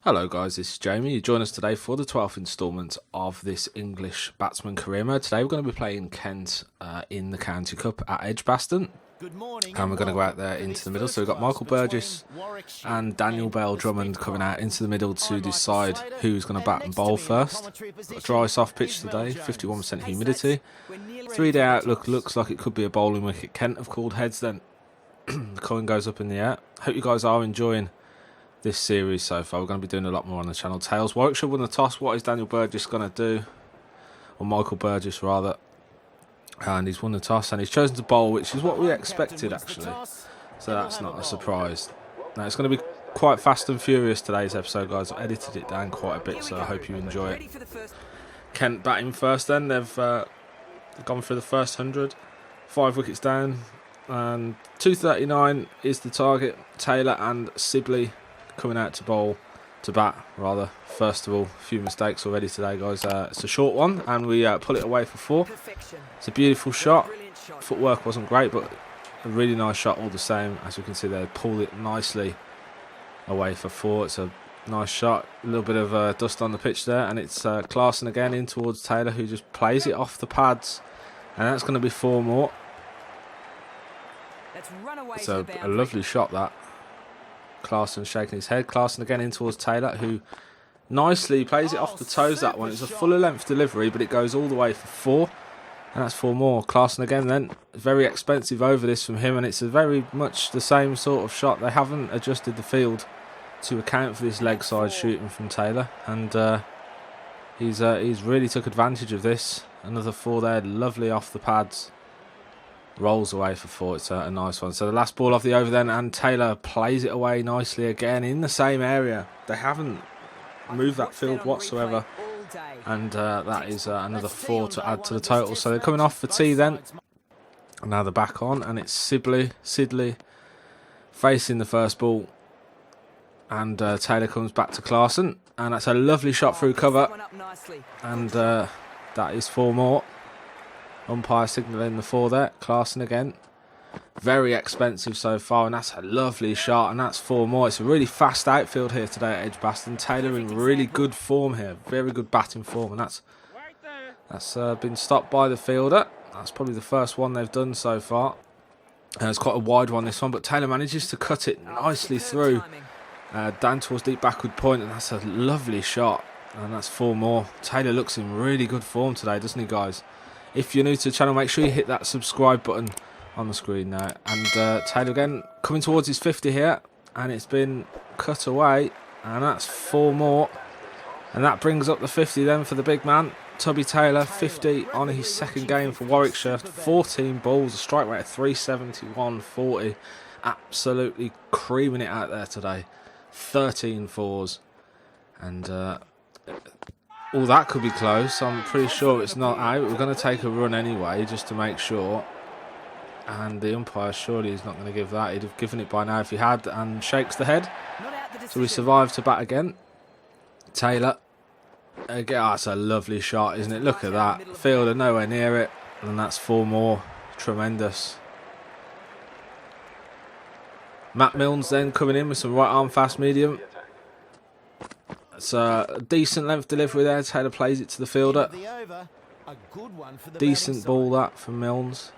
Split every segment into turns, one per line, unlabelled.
Hello guys, this is Jamie. You join us today for the 12th instalment of this English Batsman career mode. Today we're going to be playing Kent in the County Cup at Edgbaston. And we're going to go out there into the middle. So we've got Michael Burgess and Daniel Bell Drummond coming out into the middle to decide who's going to bat and bowl first. Got a dry soft pitch today, 51% humidity. 3-day outlook, looks like it could be a bowling wicket. Kent have called heads then. The coin goes up in the air. Hope you guys are enjoying this series so far. We're going to be doing a lot more on the channel. Tails. Warwickshire won the toss. What is Daniel Burgess going to do? Or Michael Burgess rather. And he's won the toss and he's chosen to bowl, which is what we expected actually. So that's not a surprise. Now it's going to be quite fast and furious today's episode, guys. I've edited it down quite a bit, so I hope you enjoy it. Kent batting first then. They've gone through the first 100. 5 wickets down. And 239 is the target. Taylor and Sibley coming out to bat rather. First of all, a few mistakes already today, guys. It's a short one and we pull it away for 4. It's a beautiful shot. Footwork wasn't great, but a really nice shot all the same. As you can see, they pulled it nicely away for 4. It's a nice shot. A little bit of dust on the pitch there, and it's Clarkson again in towards Taylor, who just plays it off the pads, and that's going to be 4 more. It's a lovely shot, that. Clarkson shaking his head. Clarkson again in towards Taylor, who nicely plays it off the toes, that one. It's a fuller length delivery, but it goes all the way for 4. And that's 4 more. Clarkson again then. Very expensive over this from him, and it's a very much the same sort of shot. They haven't adjusted the field to account for this leg side shooting from Taylor. And he's really took advantage of this. Another 4 there. Lovely off the pads. Rolls away for 4. It's a nice one. So the last ball of the over then, and Taylor plays it away nicely again in the same area. They haven't moved that field whatsoever, and that is another 4 to add to the total. So they're coming off for tea then, and now they're back on, and it's Sidley facing the first ball, and Taylor comes back to Clarkson, and that's a lovely shot through cover, and that is 4 more. Umpire signalling the 4 there. Clarkson again. Very expensive so far, and that's a lovely shot, and that's 4 more. It's a really fast outfield here today at Edgbaston. Taylor in really good form here. Very good batting form, and that's been stopped by the fielder. That's probably the first one they've done so far. It's quite a wide one, this one, but Taylor manages to cut it nicely through. Down towards deep backward point, and that's a lovely shot, and that's 4 more. Taylor looks in really good form today, doesn't he, guys? If you're new to the channel, make sure you hit that subscribe button on the screen now. And Taylor again coming towards his 50 here, and it's been cut away, and that's 4 more. And that brings up the 50 then for the big man, Tubby Taylor. 50 on his second game for Warwickshire. 14 balls, a strike rate of 371.40. Absolutely creaming it out there today. 13 fours, and all that could be close. I'm pretty sure it's not out. We're going to take a run anyway, just to make sure. And the umpire surely is not going to give that. He'd have given it by now if he had, and shakes the head. So we survive to bat again. Taylor. Again, that's a lovely shot, isn't it? Look at that. Fielder nowhere near it. And that's 4 more. Tremendous. Matt Milnes then coming in with some right arm fast medium. It's a decent length delivery there. Taylor plays it to the fielder. Decent ball that from Milnes.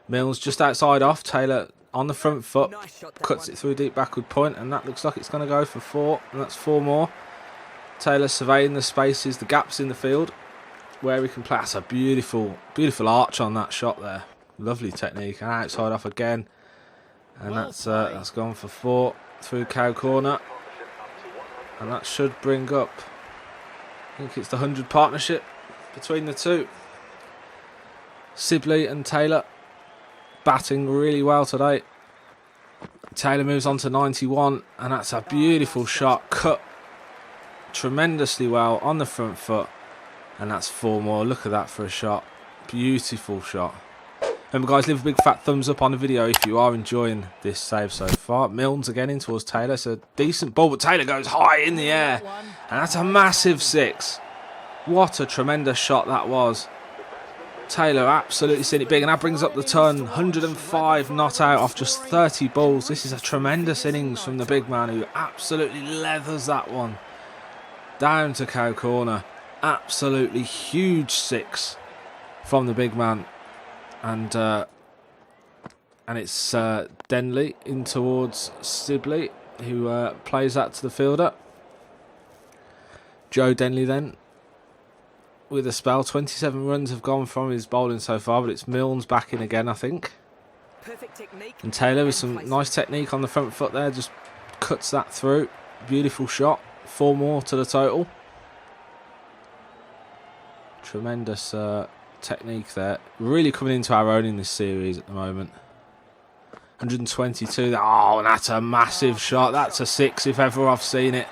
Milnes just outside off. Taylor on the front foot. Cuts it through deep backward point, and that looks like it's going to go for 4. And that's 4 more. Taylor surveying the spaces, the gaps in the field where he can play. That's a beautiful, beautiful arch on that shot there. Lovely technique. And outside off again. And that's gone for 4 through cow corner. And that should bring up, I think it's the 100 partnership between the two. Sibley and Taylor batting really well today. Taylor moves on to 91, and that's a beautiful shot. Cut tremendously well on the front foot. And that's 4 more. Look at that for a shot. Beautiful shot. Remember, guys, leave a big fat thumbs up on the video if you are enjoying this save so far. Milnes again in towards Taylor. It's a decent ball, but Taylor goes high in the air. And that's a massive 6. What a tremendous shot that was. Taylor absolutely seen it big, and that brings up the ton. 105 not out off just 30 balls. This is a tremendous innings from the big man, who absolutely leathers that one down to cow corner. Absolutely huge 6 from the big man, and it's Denley in towards Sibley, who plays that to the fielder. Joe Denley then with a spell. 27 runs have gone from his bowling so far, but it's Milnes back in again, I think.
Perfect technique.
And Taylor with some nice technique on the front foot there, just cuts that through. Beautiful shot. 4 more to the total. Tremendous technique there. Really coming into our own in this series at the moment. 122. Oh, that's a massive shot. That's a 6 if ever I've seen it.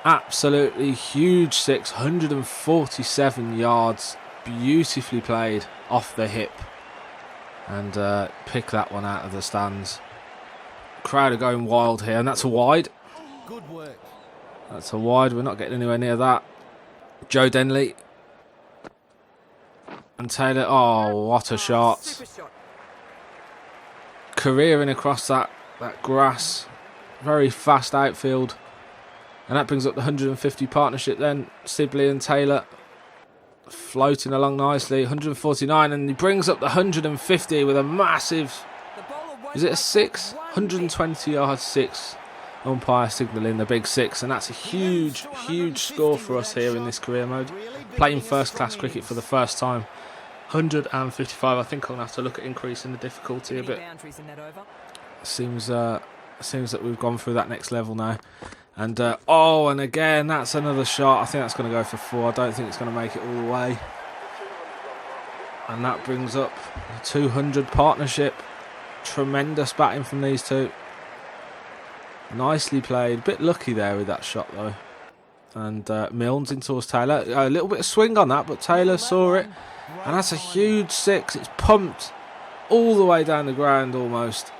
Absolutely huge 6. 147 yards. Beautifully played off the hip. And pick that one out of the stands. Crowd are going wild here, and that's a wide.
Good work.
That's a wide. We're not getting anywhere near that. Joe Denley. And Taylor. Oh, what a shot. Careering across that grass. Very fast outfield. And that brings up the 150 partnership then. Sibley and Taylor floating along nicely. 149, and he brings up the 150 with a massive... Is it a 6? 120 yards 6. Umpire signalling the big 6, and that's a huge, huge score for us here in this career mode. Playing first class cricket for the first time. 155. I think I'm going to have to look at increasing the difficulty a bit. Seems that we've gone through that next level now. And and again, that's another shot. I think that's going to go for 4. I don't think it's going to make it all the way. And that brings up a 200 partnership. Tremendous batting from these two. Nicely played. Bit lucky there with that shot though. And Milnes in towards Taylor. A little bit of swing on that, but Taylor saw it. And that's a huge 6. It's pumped all the way down the ground almost.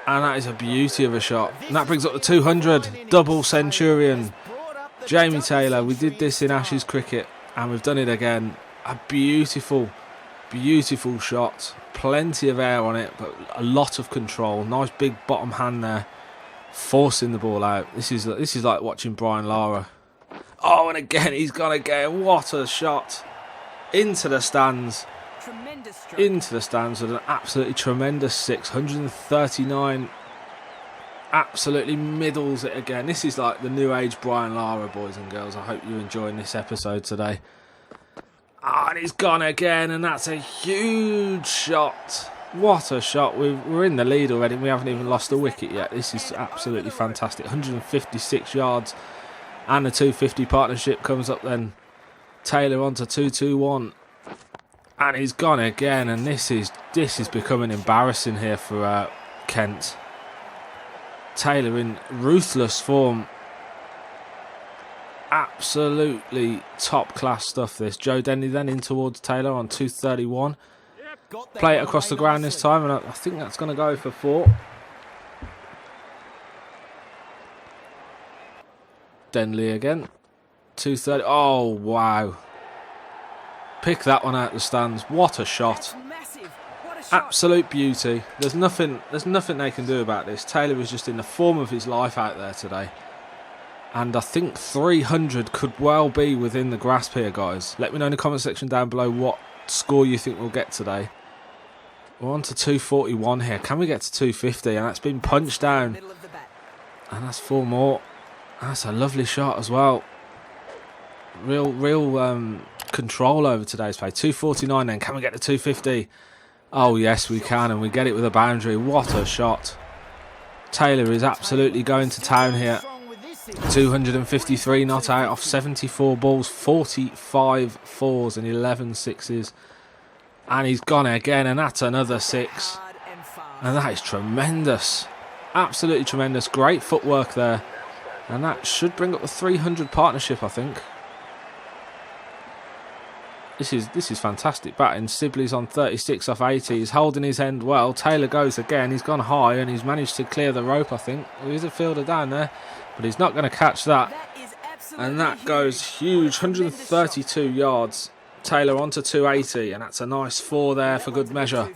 And that is a beauty of a shot. And that brings up the 200. Double centurion. Jamie Taylor. We did this in Ashes cricket, and we've done it again. A beautiful, beautiful shot. Plenty of air on it, but a lot of control. Nice big bottom hand there, forcing the ball out. This is like watching Brian Lara. Oh, and again, he's gone again. What a shot. Into the stands. Into the stands with an absolutely tremendous 6. 139. Absolutely middles it again. This is like the new age Brian Lara, boys and girls. I hope you're enjoying this episode today. And he's gone again, and that's a huge shot. What a shot. We're in the lead already, and we haven't even lost a wicket yet. This is absolutely fantastic. 156 yards, and the 250 partnership comes up then. Taylor onto 221. And he's gone again, and this is becoming embarrassing here for Kent. Taylor in ruthless form. Absolutely top class stuff this. Joe Denley then in towards Taylor on 231. Play it across the ground this time, and I think that's going to go for 4. Denley again. 230. Oh, wow. Pick that one out the stands. What a shot. Absolute beauty. There's nothing they can do about this. Taylor was just in the form of his life out there today. And I think 300 could well be within the grasp here, guys. Let me know in the comment section down below what score you think we'll get today. We're on to 241 here. Can we get to 250? And that's been punched down. And that's 4 more. That's a lovely shot as well. Real control over today's play. 249 then. Can we get to 250? Oh, yes, we can. And we get it with a boundary. What a shot. Taylor is absolutely going to town here. 253 not out off 74 balls. 45 4s and 11 6s. And he's gone again. And that's another 6. And that is tremendous. Absolutely tremendous. Great footwork there. And that should bring up the 300 partnership, I think. This is fantastic batting. Sibley's on 36 off 80. He's holding his end well. Taylor goes again. He's gone high and he's managed to clear the rope, I think. There is a fielder down there, but he's not going to catch that. And that goes huge. 132 yards. Taylor onto 280, and that's a nice 4 there for good measure.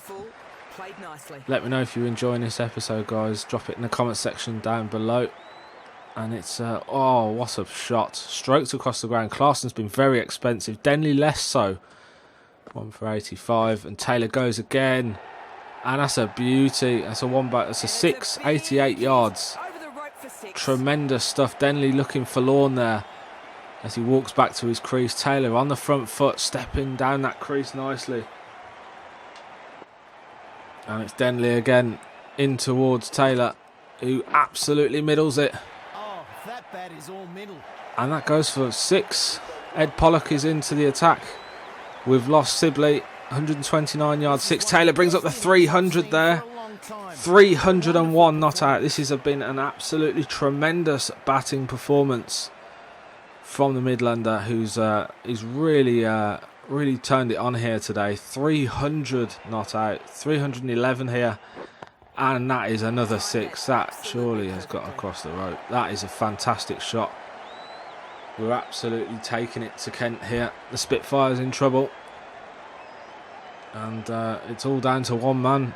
Played nicely.
Let me know if you're enjoying this episode, guys. Drop it in the comment section down below. And it's, oh, what a shot. Strokes across the ground. Clarkson's been very expensive. Denley less so. 1 for 85. And Taylor goes again. And that's a beauty. That's a one back. That's a 6, 88 yards.
Over the rope for 6.
Tremendous stuff. Denley looking forlorn there as he walks back to his crease. Taylor on the front foot, stepping down that crease nicely. And it's Denley again in towards Taylor, who absolutely middles it.
Oh, that bat is all middle.
And that goes for 6. Ed Pollock is into the attack. We've lost Sibley, 129 yards, 6. Taylor brings up the 300 there. 301 not out. This has been an absolutely tremendous batting performance from the Midlander, who's really turned it on here today. 300 not out, 311 here, and that is another 6. That surely has got across the rope. That is a fantastic shot. We're absolutely taking it to Kent here. The Spitfire's in trouble, and it's all down to one man.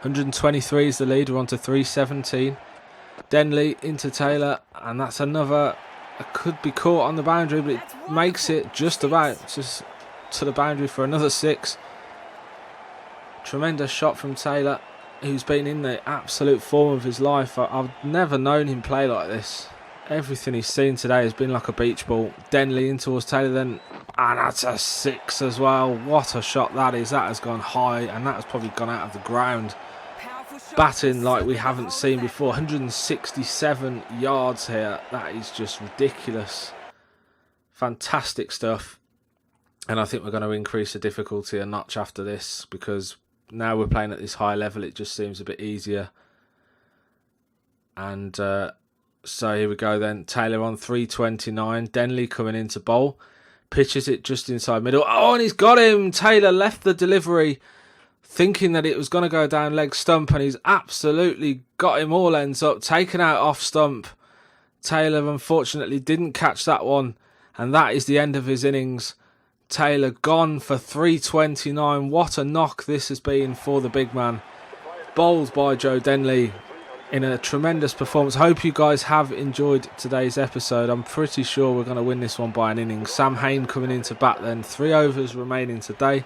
123 is the lead. We're on to 317. Denley into Taylor, and that's another. It could be caught on the boundary, but it makes it just about just to the boundary for another 6. Tremendous shot from Taylor, who's been in the absolute form of his life. I've never known him play like this. Everything he's seen today has been like a beach ball. Denley in towards Taylor then, and that's a 6 as well. What a shot that is. That has gone high, and that has probably gone out of the ground. Batting like we haven't seen before. 167 yards here. That is just ridiculous. Fantastic stuff. And I think we're going to increase the difficulty a notch after this, because now we're playing at this high level, it just seems a bit easier. And so here we go then. Taylor on 329. Denley coming into bowl. Pitches it just inside middle. Oh, and he's got him. Taylor left the delivery thinking that it was going to go down leg stump, and he's absolutely got him all ends up, taken out off stump. Taylor unfortunately didn't catch that one, and that is the end of his innings. Taylor gone for 329. What a knock this has been for the big man. Bowled by Joe Denley in a tremendous performance. Hope you guys have enjoyed today's episode. I'm pretty sure we're going to win this one by an innings. Sam Hain coming into bat then. 3 overs remaining today.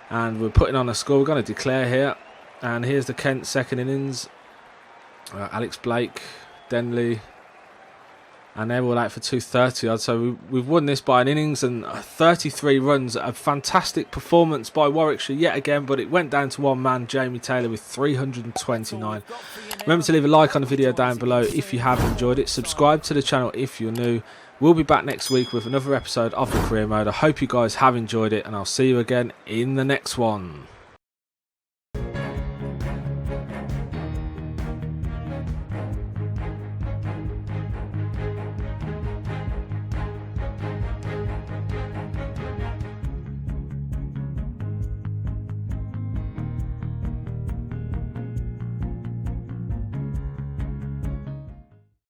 And we're putting on a score. We're going to declare here. And here's the Kent second innings. Alex Blake, Denley, and they're all out for 230 odd. So we've won this by an innings and 33 runs. A fantastic performance by Warwickshire yet again, but it went down to one man, Jamie Taylor, with 329. Remember to leave a like on the video down below if you have enjoyed it. Subscribe to the channel if you're new. We'll be back next week with another episode of the Career Mode. I hope you guys have enjoyed it, and I'll see you again in the next one.